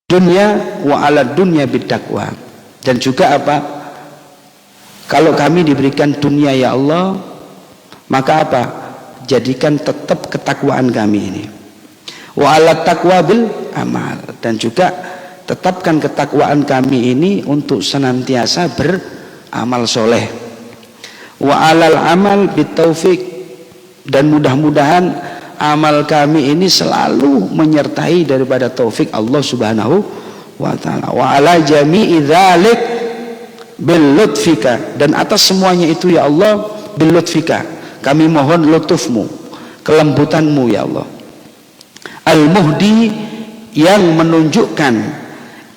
dunya wa 'ala dunya bittaqwa. Dan juga apa? Kalau kami diberikan dunia ya Allah, maka apa? Jadikan tetap ketakwaan kami ini. Wa 'ala taqwa bil amal. Dan juga tetapkan ketakwaan kami ini untuk senantiasa beramal soleh. Wa 'alal amal bitaufik. Dan mudah-mudahan amal kami ini selalu menyertai daripada taufik Allah Subhanahu wa ta'ala. Wa 'ala jami'i dzalik bil lutfika. Dan atas semuanya itu ya Allah, bil lutfika, kami mohon lutufmu, kelembutanmu ya Allah. Al-muhdi, yang menunjukkan,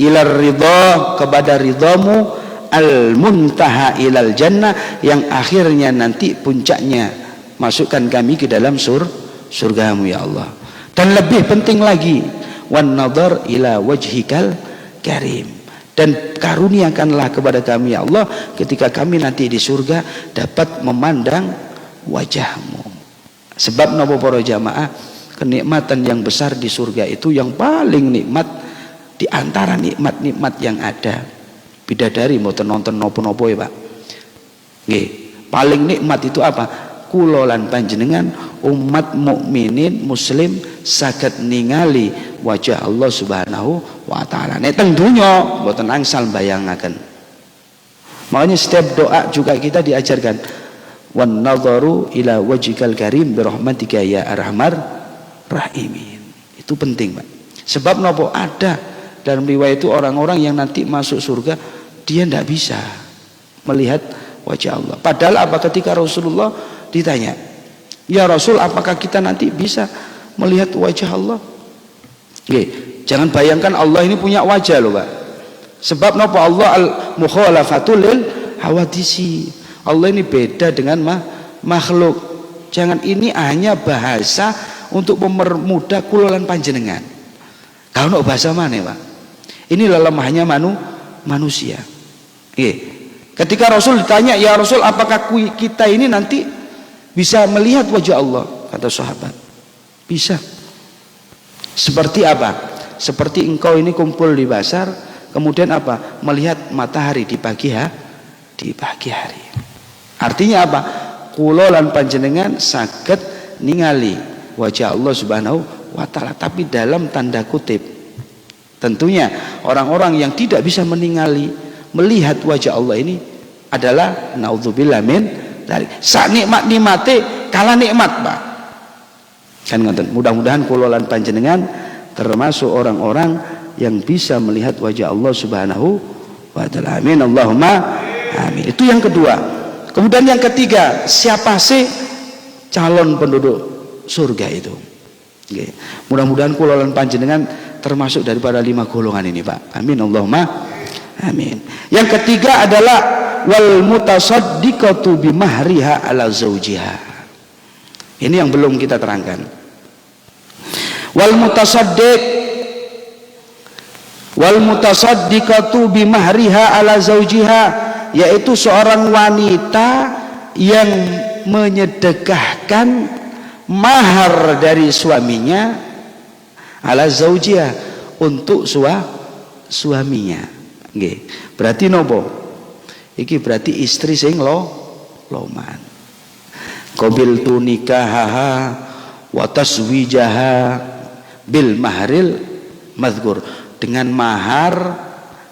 ilar ridha, kepada ridhamu, al-muntaha ilal jannah, yang akhirnya nanti puncaknya masukkan kami ke dalam surgamu ya Allah. Dan lebih penting lagi, wan nadhar ila wajhikal karim, dan karuniakanlah kepada kami ya Allah ketika kami nanti di surga dapat memandang wajahmu. Sebab napa para jamaah, kenikmatan yang besar di surga itu, yang paling nikmat di antara nikmat-nikmat yang ada, bidadari mboten nonton nopo-nopo ya Pak. Nggih, paling nikmat itu apa? Kula lan panjenengan umat mukminin muslim saged ningali wajah Allah Subhanahu wa ta'ala. Nek teng donya mboten angsal bayangaken. Makanya setiap doa juga kita diajarkan, wan nadharu ila wajhikal karim bi rahmatika ya arhamar rahimin. Itu penting, Pak. Sebab nopo ada dalam riwayat itu orang-orang yang nanti masuk surga dia tidak bisa melihat wajah Allah. Padahal apa, ketika Rasulullah ditanya, ya Rasul, apakah kita nanti bisa melihat wajah Allah? Oke, jangan bayangkan Allah ini punya wajah loh Pak. Sebab nopo Allah al-mukhalafatul lil hawadisi. Allah ini beda dengan makhluk. Jangan, ini hanya bahasa untuk mempermudah kula lan panjenengan. Kalau no bahasa mana Pak? Ini lemahnya manusia. Oke. Ketika Rasul ditanya, ya Rasul, apakah kita ini nanti bisa melihat wajah Allah? Kata sahabat, bisa. Seperti apa? Seperti engkau ini kumpul di pasar, kemudian apa? Melihat matahari di pagi hari. Artinya apa? Kula lan panjenengan saged ningali wajah Allah Subhanahu wa ta'ala, tapi dalam tanda kutip. Tentunya orang-orang yang tidak bisa melihat wajah Allah ini adalah naudzubillah min dari sak nikmat-nikmate kalah nikmat Pak. Kan ngoten. Mudah-mudahan kula lan panjenengan termasuk orang-orang yang bisa melihat wajah Allah Subhanahu wa ta'ala. Amin Allahumma amin. Itu yang kedua. Kemudian yang ketiga, siapa sih calon penduduk surga itu? Okay. Mudah-mudahan kula lan panjenengan termasuk daripada 5 golongan ini Pak. Amin Allahumma amin. Yang ketiga adalah wal mutasaddiqatu bimahriha ala zaujiha. Ini yang belum kita terangkan. Wal mutasaddiqatu bimahriha ala zaujiha, yaitu seorang wanita yang menyedekahkan mahar dari suaminya ala zaujiha, untuk suaminya. Nggih. Berarti nopo? Iki berarti istri sing loman. Qabiltu nikahaha wa taswijaha bil mahril madzkur, dengan mahar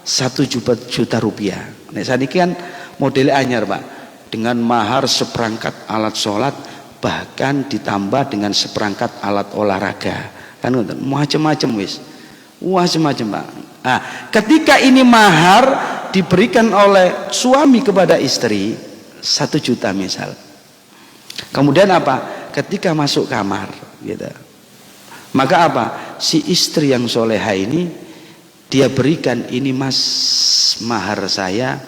1 juta rupiah. Nek saniki kan model anyar Pak, dengan mahar seperangkat alat sholat, bahkan ditambah dengan seperangkat alat olahraga. Kan macam-macam wis. Macam-macam Pak. Nah, ketika ini mahar diberikan oleh suami kepada istri 1 juta misal. Kemudian apa? Ketika masuk kamar gitu. Maka apa? Si istri yang soleha ini dia berikan, ini Mas, mahar saya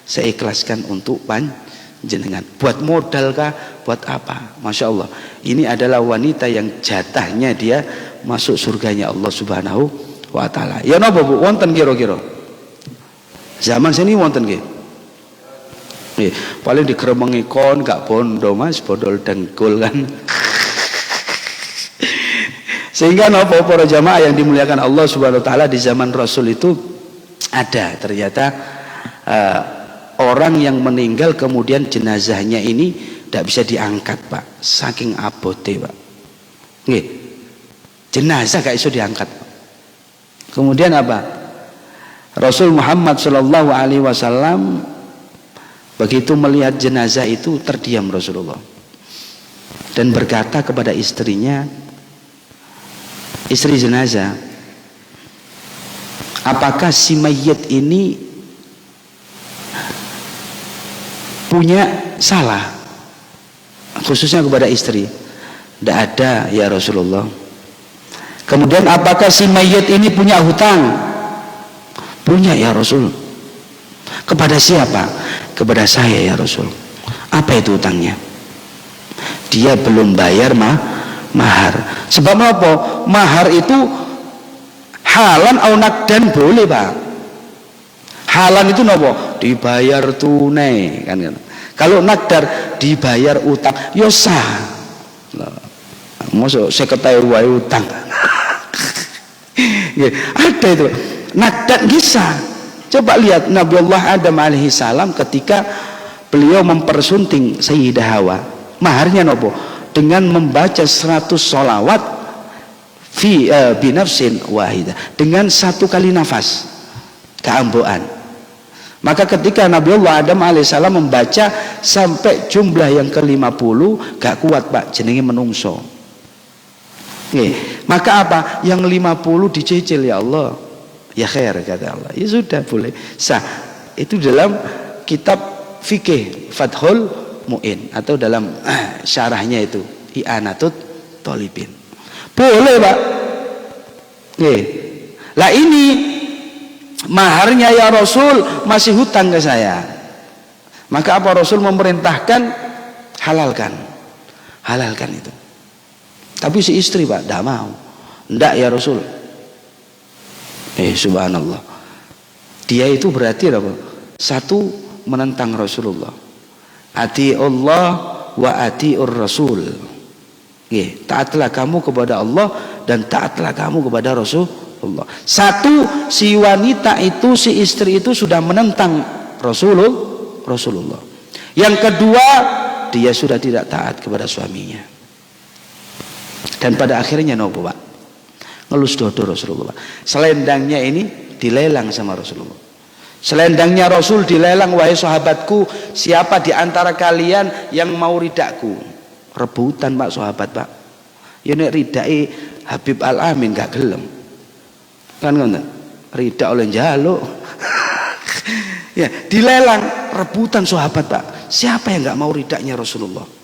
ikhlaskan untuk panjenengan. Buat modal kah? Buat apa? Masya Allah. Ini adalah wanita yang jatahnya dia masuk surganya Allah Subhanahu wa ta'ala. Ya napa Bu? Wonten kira-kira? Zaman sini wonten nggih. Paling dikeremengi kon gak bondo Mas, bodol dengkul kan. Sehingga nopo para jamaah yang dimuliakan Allah Subhanahu wa taala, di zaman Rasul itu ada ternyata orang yang meninggal kemudian jenazahnya ini tidak bisa diangkat, Pak, saking abote, Pak. Nggih. Jenazah gak iso diangkat. Kemudian apa? Rasul Muhammad sallallahu alaihi wasallam begitu melihat jenazah itu terdiam Rasulullah dan berkata kepada istrinya, istri jenazah, apakah si mayit ini punya salah? Khususnya kepada istri. Tidak ada ya Rasulullah. Kemudian apakah si mayit ini punya hutang? Punya ya Rasul. Kepada siapa? Kepada saya ya Rasul. Apa itu hutangnya? Dia belum bayar mahar. Sebab apa? Mahar itu halan au nakdan boleh, Pak. Halan itu nopo? Dibayar tunai kan. Kalau nakdar dibayar utang, yo sah. Mosok 50.000 wae utang. Ada itu. Nakdar bisa. Coba lihat Nabi Allah Adam alaihi salam ketika beliau mempersunting Sayyidah Hawa. Maharnya nopo? Dengan membaca 100 sholawat binafsin wahidah, dengan satu kali nafas keamboan. Maka ketika Nabi Allah Adam alaihissalam membaca sampai jumlah yang ke-50 gak kuat, Pak, jenenge menungso. Maka apa? Yang 50 dicicil ya Allah. Ya khair kata Allah. Ya sudah boleh. Sah. Itu dalam kitab fikih Fathul Mu'in atau dalam syarahnya itu I'anatut Thalibin. Boleh, Pak. Lah ini maharnya ya Rasul masih hutang ke saya. Maka apa Rasul memerintahkan halalkan itu. Tapi si istri, Pak, tidak mau. Tidak ya Rasul. Subhanallah. Dia itu berarti apa? Satu, menentang Rasulullah. Ati Allah wa atiur Rasul. Taatlah kamu kepada Allah dan taatlah kamu kepada Rasulullah. Satu, si wanita itu, si istri itu sudah menentang Rasulullah. Yang kedua, dia sudah tidak taat kepada suaminya. Dan pada akhirnya nopo, Pak? Ngelus dodo Rasulullah. Selendangnya ini dilelang sama Rasulullah. Selendangnya Rasul dilelang, wahai sahabatku, siapa di antara kalian yang mau ridakku? Rebutan, Pak, sahabat, Pak. Ya nek ridai Habib Al-Amin gak gelem. Kan ngono. Ridak oleh njaluk. Ya, dilelang, rebutan sahabat, Pak. Siapa yang gak mau ridaknya Rasulullah?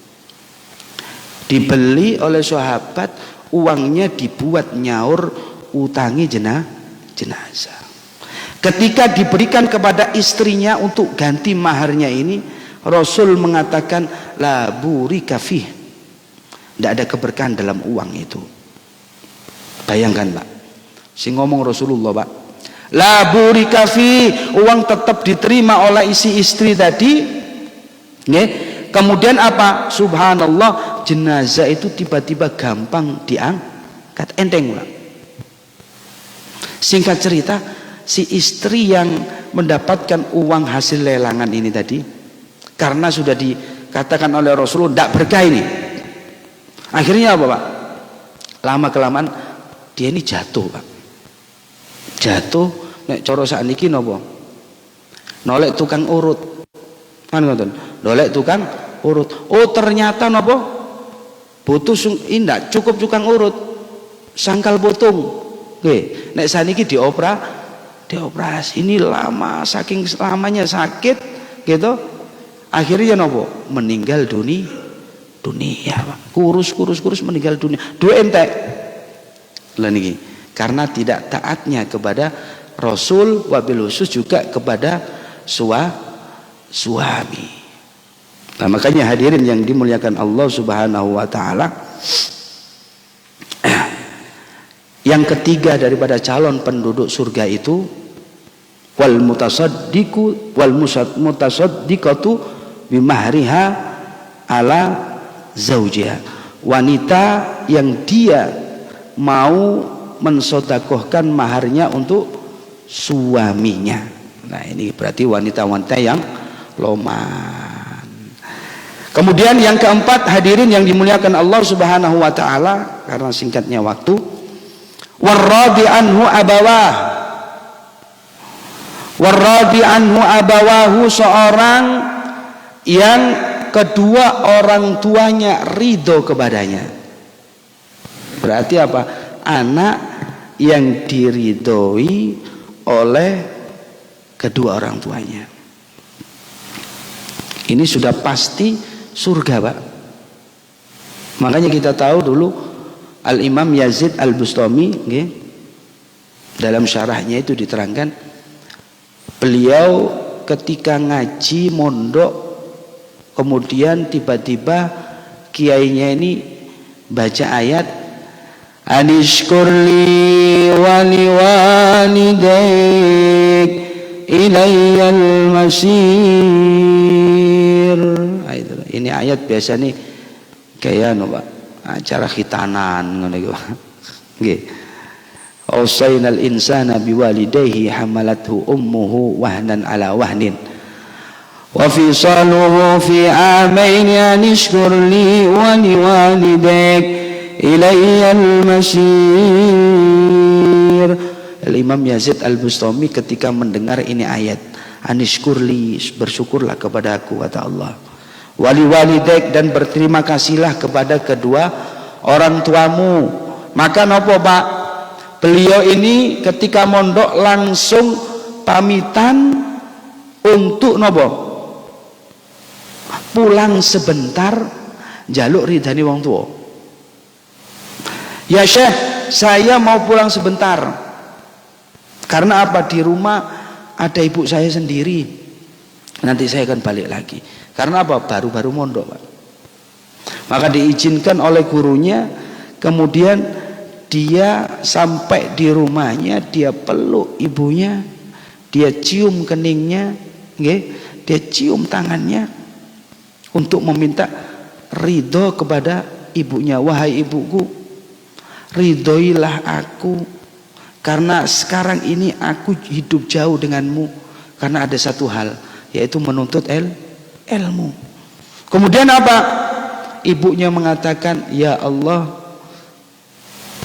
Dibeli oleh sahabat, uangnya dibuat nyaur utangi jenazah. Ketika diberikan kepada istrinya untuk ganti maharnya ini, Rasul mengatakan la burika fih. Tidak ada keberkahan dalam uang itu. Bayangkan, Pak. Si ngomong Rasulullah, Pak. La burika fih, uang tetap diterima oleh isi istri tadi. Kemudian apa? Subhanallah, jenazah itu tiba-tiba gampang diangkat, enteng, Pak. Singkat cerita, si istri yang mendapatkan uang hasil lelangan ini tadi, karena sudah dikatakan oleh Rasulullah tidak berkah ini, akhirnya apa, Pak? Lama kelamaan dia ini jatuh, Pak. Jatuh, nek cara sakniki napa? Nolek tukang urut. Kan ngoten. Nolek tukang urut. Oh, ternyata napa? Butuh indak cukup tukang urut. Sangkal potong. Nggih, nek saniki dioperasi. Ini lama, saking lamanya sakit gitu. Akhirnya napa? Meninggal dunia, Pak. Kurus meninggal dunia. Dua entek. Lah niki, karena tidak taatnya kepada Rasul, wabil khusus juga kepada suami. Nah, makanya hadirin yang dimuliakan Allah Subhanahu wa taala, yang ketiga daripada calon penduduk surga itu wal mutasaddiqatu bimahriha ala zaujiha, wanita yang dia mau mensodakohkan maharnya untuk suaminya. Nah ini berarti wanita-wanita yang loman. Kemudian yang keempat, hadirin yang dimuliakan Allah Subhanahu wa taala, karena singkatnya waktu, warradi anhu abawah. Warradi anhu abawahu, seorang yang kedua orang tuanya ridho kepadanya. Berarti apa? Anak yang diridhoi oleh kedua orang tuanya. Ini sudah pasti surga, Pak. Makanya kita tahu dulu Al-Imam Yazid Al-Bustami, dalam syarahnya itu diterangkan, beliau ketika ngaji mondok, kemudian tiba-tiba kiainya ini baca ayat, anishkurli wali walidaik ilayyal masir. Ini ayat biasa nih kayak acara khitanan ngono iku. Nggih. Ausainal insana biwalidayhi hamalathu ummuhu wahnan ala wahnin wa fisaluhu fi amain anishkur li wa liwalidayk ilayyal masir. Al-Imam Yazid Al-Bustami ketika mendengar ini ayat, anishkurli, bersyukurlah kepada aku, kata Allah, wali walidek, dan berterima kasihlah kepada kedua orang tuamu. Maka nopo Pak, beliau ini ketika mondok langsung pamitan untuk nopo, pulang sebentar jaluk ridhani wong tua. Ya Syekh, saya mau pulang sebentar. Karena apa? Di rumah ada ibu saya sendiri. Nanti saya akan balik lagi. Karena apa? Baru-baru mondok, Pak. Maka diizinkan oleh gurunya. Kemudian dia sampai di rumahnya, dia peluk ibunya, dia cium keningnya, dia cium tangannya untuk meminta ridho kepada ibunya. Wahai ibuku, ridhoilah aku, karena sekarang ini aku hidup jauh denganmu, karena ada satu hal, yaitu menuntut ilmu. Kemudian apa? Ibunya mengatakan, ya Allah,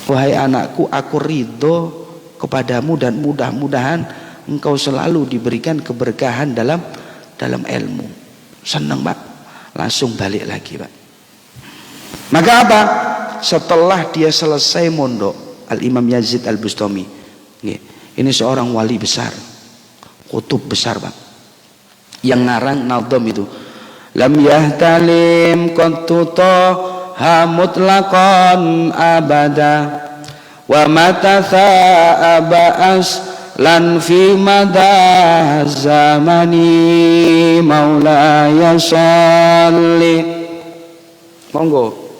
wahai anakku, aku ridho kepadamu dan mudah-mudahan engkau selalu diberikan keberkahan dalam ilmu. Senang, Pak. Langsung balik lagi, Pak. Maka apa? Setelah dia selesai mondok, Al-Imam Yazid Al-Bustami, ini seorang wali besar, kutub besar, Pak, yang ngarang Nadham itu, lam yahtalim qattuta mutlaqan abada wa matatha abas lan fi madah zamani maulaya sholli. Monggo.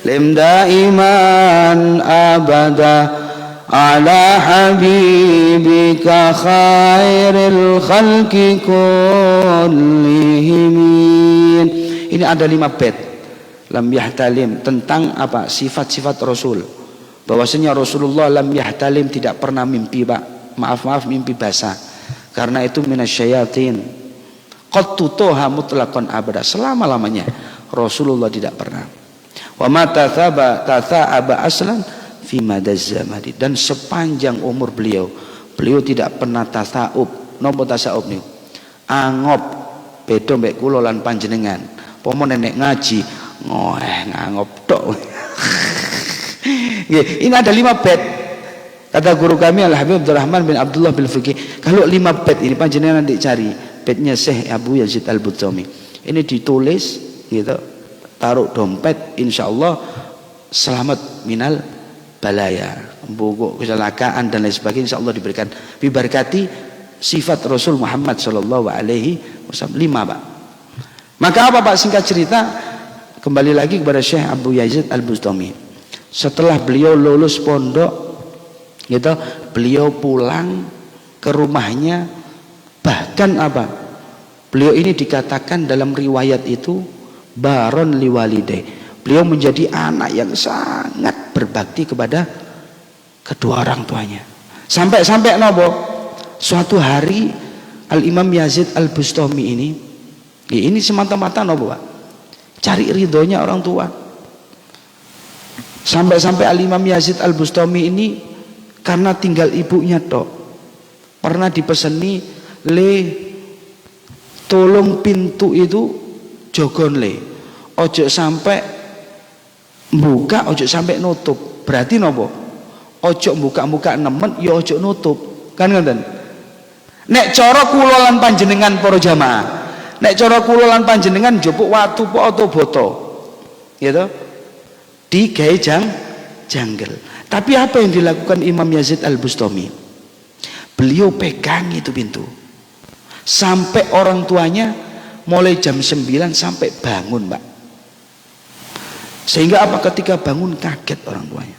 Lim daiman abada ala habibika khairil khalqi kullihim. Ini ada 5 bait lam yahtalim tentang apa? Sifat-sifat Rasul. Bahwasanya Rasulullah lam yahtalim, tidak pernah mimpi, Pak. Maaf mimpi basah. Karena itu minasyayatin. Qad tutoha mutlaqan abada, selama-lamanya Rasulullah tidak pernah. Wa ma tatha'aba aslan fi madaz zamani, dan sepanjang umur beliau tidak pernah tasawuf. Napa tasawuf niku? Angop beda mbek kula lan panjenengan. Pomo nenek ngaji ngangop tok. Ini ada 5 bait. Kata guru kami Al Habib Abdurrahman bin Abdullah bin Fiqih, kalau 5 bait ini panjenengan nanti cari baitnya Syekh Abu Yazid Al-Bustami. Ini ditulis gitu, taruh dompet, insyaallah selamat minal balaya, buku kecelakaan dan lain sebagainya, insyaallah diberikan biberkati sifat Rasul Muhammad sallallahu alaihi wasallam. 5, Pak. Maka apa, Pak? Singkat cerita, kembali lagi kepada Syekh Abu Yazid Al-Bustami. Setelah beliau lulus pondok gitu, beliau pulang ke rumahnya. Bahkan apa? Beliau ini dikatakan dalam riwayat itu baron liwalide. Beliau menjadi anak yang sangat sangat berbakti kepada kedua orang tuanya. Sampai nopo, suatu hari Al-Imam Yazid Al-Bustami ini semata-mata nopo Pak, cari ridhonya orang tua. Sampai Al-Imam Yazid Al-Bustami ini karena tinggal ibunya tok, pernah dipeseni, le tolong pintu itu jogon le, ojo sampai buka, ojo sampai nutup. Berarti nopo, ojo buka nemen, ya ojo nutup, kan ngoten. Nek cara kula lan panjenengan para jamaah, nek cara kula lan panjenengan njupuk watu po atau boto, gitu, digawe janggel. Tapi apa yang dilakukan Imam Yazid Al-Bustami? Beliau pegang itu pintu sampai orang tuanya mulai jam 9 sampai bangun, Mbak. Sehingga apa, ketika bangun kaget orang tuanya.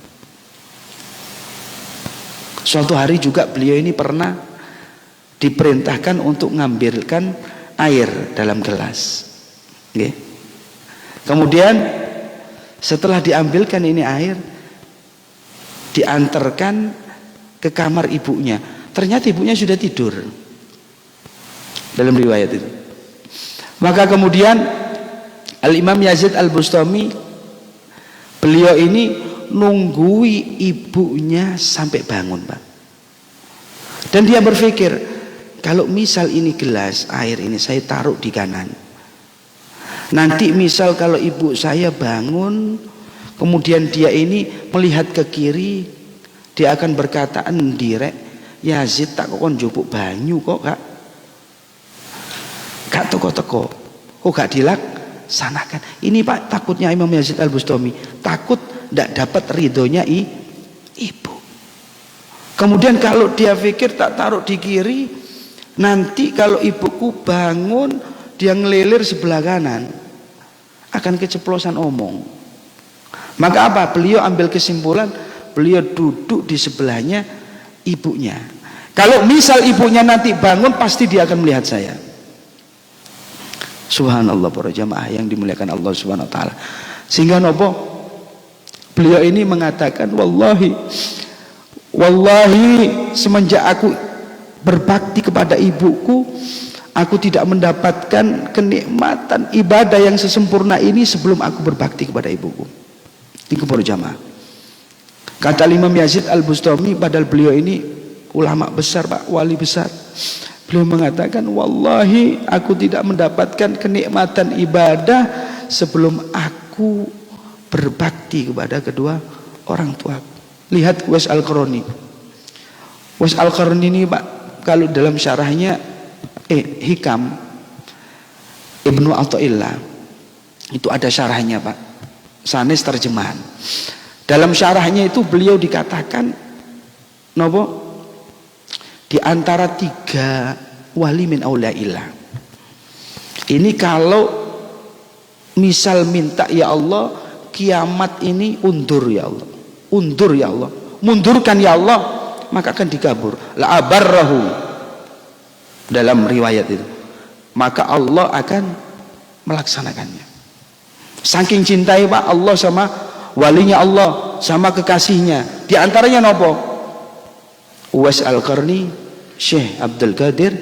Suatu hari juga beliau ini pernah diperintahkan untuk ngambilkan air dalam gelas. Oke. Kemudian setelah diambilkan ini air, diantarkan ke kamar ibunya. Ternyata ibunya sudah tidur. Dalam riwayat itu. Maka kemudian Al-Imam Yazid Al-Bustami, beliau ini nunggui ibunya sampai bangun, Pak. Dan dia berpikir, kalau misal ini gelas air ini saya taruh di kanan, nanti misal kalau ibu saya bangun, kemudian dia ini melihat ke kiri, dia akan berkata, "Ndirek, Yazid tak kon njupuk banyu kok, Kak. Gak teko-teko. Kok gak dilaksanakan?" Ini Pak, takutnya Imam Yazid Al-Bustami, takut tidak dapat ridhonya ibu. Kemudian kalau dia pikir tak taruh di kiri, nanti kalau ibuku bangun dia ngelilir sebelah kanan, akan keceplosan omong. Maka apa? Beliau ambil kesimpulan, beliau duduk di sebelahnya ibunya. Kalau misal ibunya nanti bangun, pasti dia akan melihat saya. Subhanallah para jamaah yang dimuliakan Allah Subhanahu wa taala. Sehingga nopo, beliau ini mengatakan, wallahi semenjak aku berbakti kepada ibuku, aku tidak mendapatkan kenikmatan ibadah yang sesempurna ini sebelum aku berbakti kepada ibuku. Ini para jamaah. Kata Imam Yazid Al-Bustami, padahal beliau ini ulama besar, Pak, wali besar. Beliau mengatakan, wallahi aku tidak mendapatkan kenikmatan ibadah sebelum aku berbakti kepada kedua orang tua. Lihat Uwais Al-Qarni. Uwais Al-Qarni ini, Pak, kalau dalam syarahnya Hikam Ibnu Athaillah itu ada syarahnya, Pak, sanes terjemahan. Dalam syarahnya itu beliau dikatakan nopo, di antara 3 wali min auliaillah. Ini kalau misal minta, ya Allah, kiamat ini undur ya Allah, undur ya Allah, mundurkan ya Allah, maka akan dikabur. La abarrahu, dalam riwayat itu, maka Allah akan melaksanakannya. Saking cintai, Pak, Allah sama walinya Allah, sama kekasihnya. Di antaranya nopo? Uwais Al-Qarni, Syekh Abdul Qadir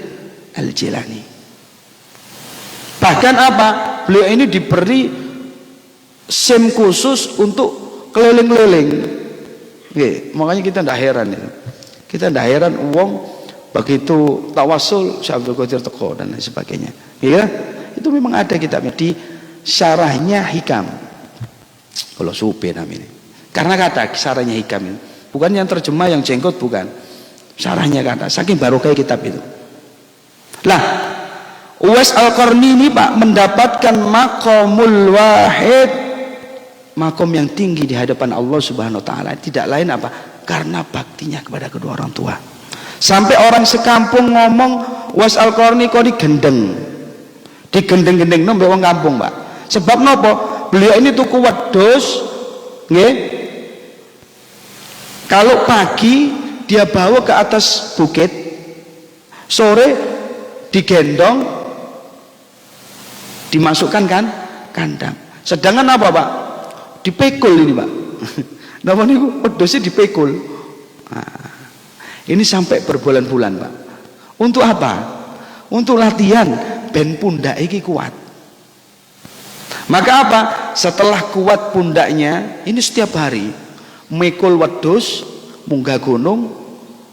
Al-Jilani. Bahkan apa? Beliau ini diberi SIM khusus untuk keliling-keliling. Makanya kita tidak heran ya. Kita tidak heran uang begitu tawasul Syekh Abdul Qadir teko dan lain sebagainya. Ya, itu memang ada kitabnya di syarahnya Hikam. Kalau supe namanya. Karena kata syarahnya Hikam itu, bukan yang terjemah yang jenggot, bukan. Syarahnya kata, saking barokah kitab itu. Lah, Uwais Al-Qarni ini, Pak, mendapatkan maqamul wahid, makom yang tinggi di hadapan Allah Subhanahu wa taala. Tidak lain apa? Karena baktinya kepada kedua orang tua. Sampai orang sekampung ngomong, Uwais Al-Qarni kok digendeng. Digendeng-gendeng nombe wong kampung, Pak. Sebab nopo? Beliau ini tuku wedhus, nggih. Kalau pagi dia bawa ke atas bukit, sore digendong, dimasukkan kan kandang. Sedangkan apa, Pak? Dipikul ini, Pak. Napa niku wedhuse dipikul. Nah, ini sampai berbulan-bulan, Pak. Untuk apa? Untuk latihan ben pundak iki kuat. Maka apa? Setelah kuat pundaknya, ini setiap hari mikul wedhus, munggah gunung,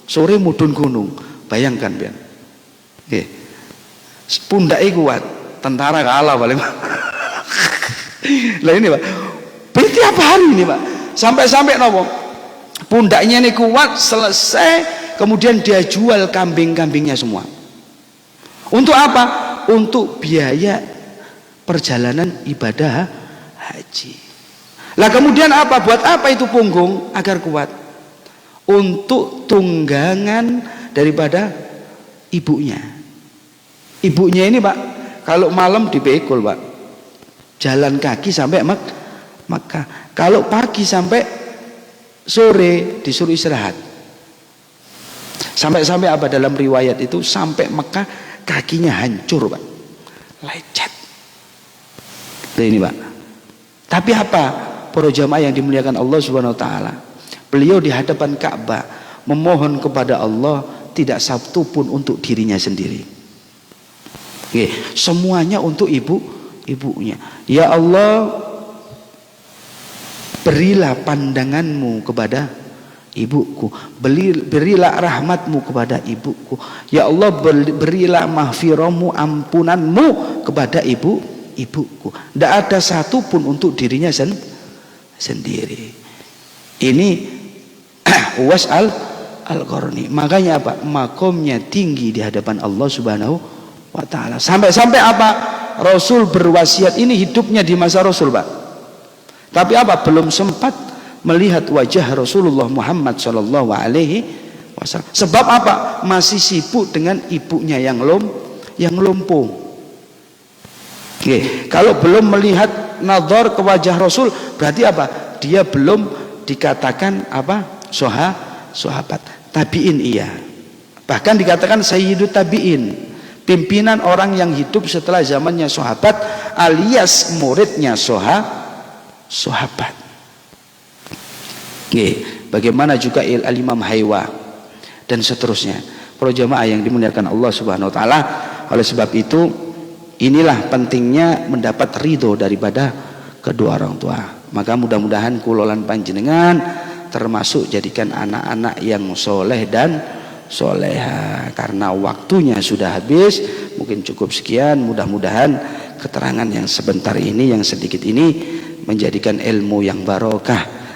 sore mudhun gunung. Bayangkan, pian. Nggih. Pundake kuat, tentara kalah paling. Lah ini, Pak. Tiap hari ini, Pak. Sampai-sampai nopo? Pundaknya ini kuat, selesai, kemudian dia jual kambing-kambingnya semua. Untuk apa? Untuk biaya perjalanan ibadah haji. Lah kemudian apa? Buat apa itu punggung? Agar kuat. Untuk tunggangan daripada ibunya. Ibunya ini, Pak, kalau malam dipikul, Pak, jalan kaki sampai Makkah. Kalau pagi sampai sore disuruh istirahat. Sampai-sampai apa, dalam riwayat itu sampai Mekah kakinya hancur, Pak, lecet. Nah, ini, Pak. Tapi apa, para jamaah yang dimuliakan Allah Subhanahu Wa Taala, beliau di hadapan Ka'bah memohon kepada Allah tidak satu pun untuk dirinya sendiri. Oke, semuanya untuk ibunya. Ya Allah, berilah pandanganmu kepada ibuku, berilah rahmatmu kepada ibuku. Ya Allah, berilah mahfirahmu, ampunanmu kepada ibuku. Tidak ada satu pun untuk dirinya sendiri. Ini Uwais al-Qarni. Makanya apa? Makomnya tinggi di hadapan Allah Subhanahu Wa Ta'ala. Sampai-sampai apa? Rasul berwasiat, ini hidupnya di masa Rasul, Pak. Tapi apa? Belum sempat melihat wajah Rasulullah Muhammad Sallallahu Alaihi Wasallam. Sebab apa? Masih sibuk dengan ibunya yang lumpuh. Oke. Kalau belum melihat nazar ke wajah Rasul, berarti apa? Dia belum dikatakan apa? Sahabat. Tabiin iya. Bahkan dikatakan Sayyidut Tabiin, pimpinan orang yang hidup setelah zamannya sahabat, alias muridnya sahabat. Bagaimana juga al-Imam Haywa dan seterusnya. Para jamaah yang dimuliakan Allah Subhanahu Wa Taala, oleh sebab itu inilah pentingnya mendapat ridho daripada kedua orang tua. Maka mudah-mudahan kulolan panjenengan termasuk jadikan anak-anak yang soleh dan soleha. Karena waktunya sudah habis, mungkin cukup sekian. Mudah-mudahan keterangan yang sebentar ini, yang sedikit ini, menjadikan ilmu yang barokah